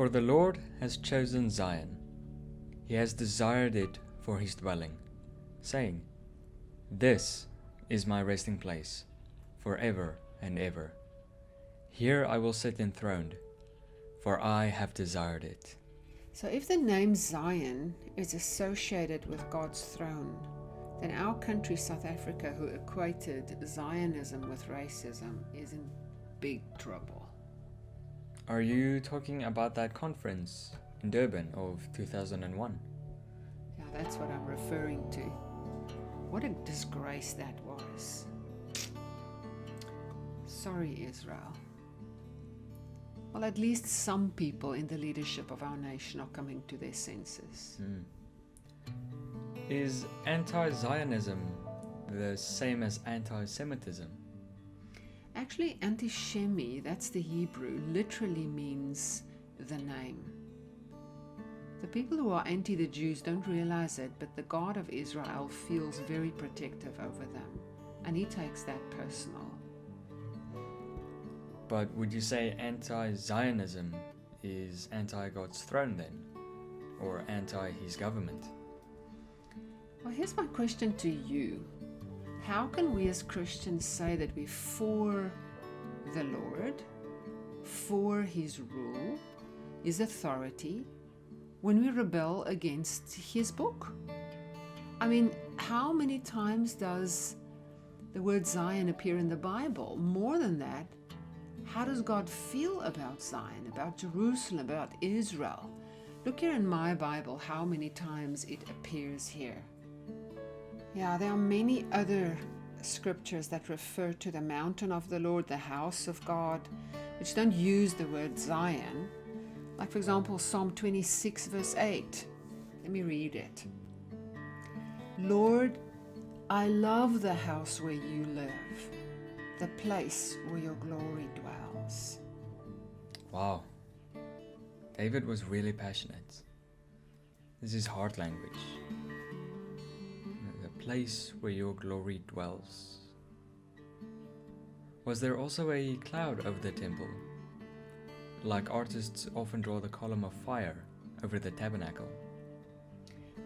For the Lord has chosen Zion, he has desired it for his dwelling, saying, This is my resting place, forever and ever. Here I will sit enthroned, for I have desired it. So if the name Zion is associated with God's throne, then our country, South Africa, who equated Zionism with racism, is in big trouble. Are you talking about that conference in Durban of 2001? Yeah, that's what I'm referring to. What a disgrace that was. Sorry, Israel. Well, at least some people in the leadership of our nation are coming to their senses. Is anti-Zionism the same as anti-Semitism? Actually, Antishemi, that's the Hebrew, literally means the name. The people who are anti the Jews don't realize it, but the God of Israel feels very protective over them, and he takes that personal. But would you say anti-Zionism is anti-God's throne then? Or anti-his government? Well, here's my question to you. How can we as Christians say that we're for the Lord, for his rule, his authority, when we rebel against his book? I mean, how many times does the word Zion appear in the Bible? More than that, how does God feel about Zion, about Jerusalem, about Israel? Look here in my Bible how many times it appears here. Yeah, there are many other scriptures that refer to the mountain of the Lord, the house of God, which don't use the word Zion. Like, for example, Psalm 26, verse 8. Let me read it. Lord, I love the house where you live, the place where your glory dwells. Wow. David was really passionate. This is heart language. The place where your glory dwells. Was there also a cloud over the temple? Like artists often draw the column of fire over the tabernacle.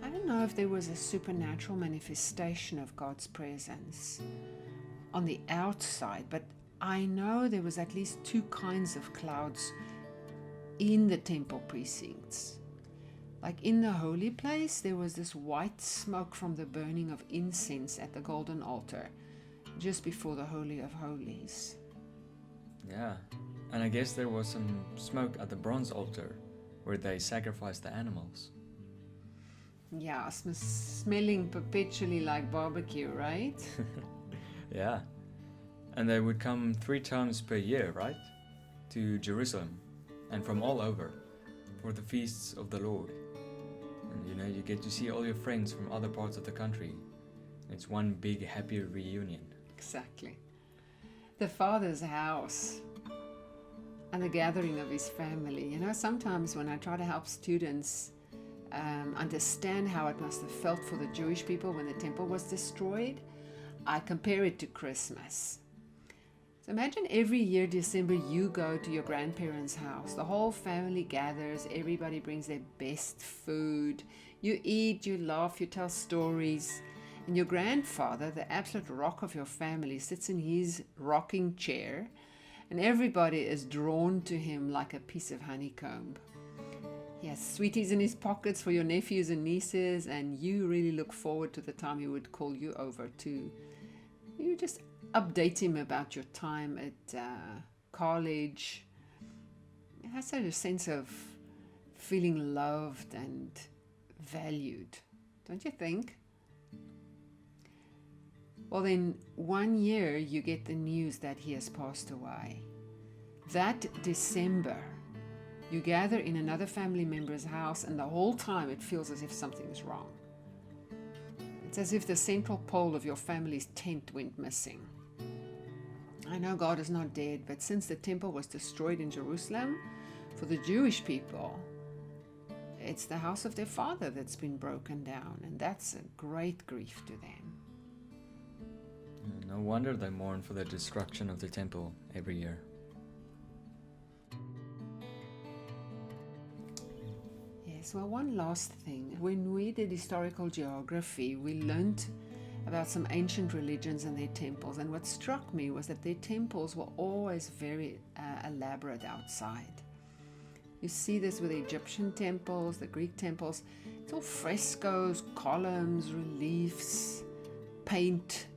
I don't know if there was a supernatural manifestation of God's presence on the outside, but I know there was at least two kinds of clouds in the temple precincts. Like in the holy place, there was this white smoke from the burning of incense at the golden altar, just before the Holy of Holies. Yeah, and I guess there was some smoke at the bronze altar, where they sacrificed the animals. Yeah, smelling perpetually like barbecue, right? Yeah, and they would come 3 times per year, right? To Jerusalem, and from all over, for the feasts of the Lord. And you get to see all your friends from other parts of the country. It's one big happy reunion. Exactly. The Father's house and the gathering of his family. Sometimes when I try to help students understand how it must have felt for the Jewish people when the temple was destroyed, I compare it to Christmas. So imagine every year, December, you go to your grandparents' house. The whole family gathers. Everybody brings their best food. You eat, you laugh, you tell stories. And your grandfather, the absolute rock of your family, sits in his rocking chair. And everybody is drawn to him like a piece of honeycomb. He has sweeties in his pockets for your nephews and nieces. And you really look forward to the time he would call you over to you just update him about your time at college. It has such a sense of feeling loved and valued, don't you think? Well, then one year you get the news that he has passed away. That December, you gather in another family member's house, and the whole time it feels as if something is wrong. It's as if the central pole of your family's tent went missing. I know God is not dead, but since the temple was destroyed in Jerusalem, for the Jewish people, it's the house of their father that's been broken down, and that's a great grief to them. No wonder they mourn for the destruction of the temple every year. Yes, well, one last thing. When we did historical geography, we learnt about some ancient religions and their temples, and what struck me was that their temples were always very elaborate outside. You see this with the Egyptian temples, the Greek temples. It's all frescoes, columns, reliefs, paint,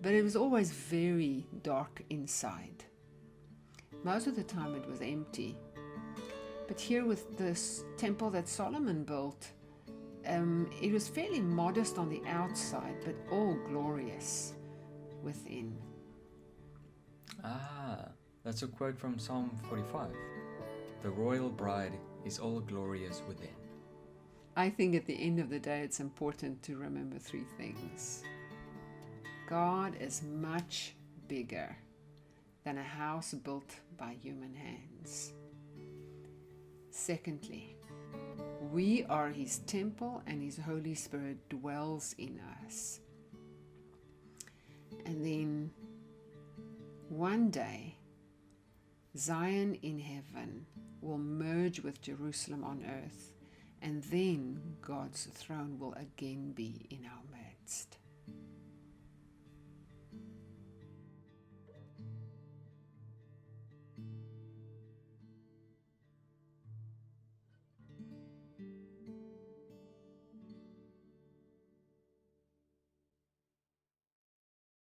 but it was always very dark inside. Most of the time it was empty. But here with this temple that Solomon built, it was fairly modest on the outside, but all glorious within. Ah, that's a quote from Psalm 45. The royal bride is all glorious within. I think at the end of the day, it's important to remember three things. God is much bigger than a house built by human hands. Secondly, we are His temple and His Holy Spirit dwells in us. And then one day, Zion in heaven will merge with Jerusalem on earth, and then God's throne will again be in our midst.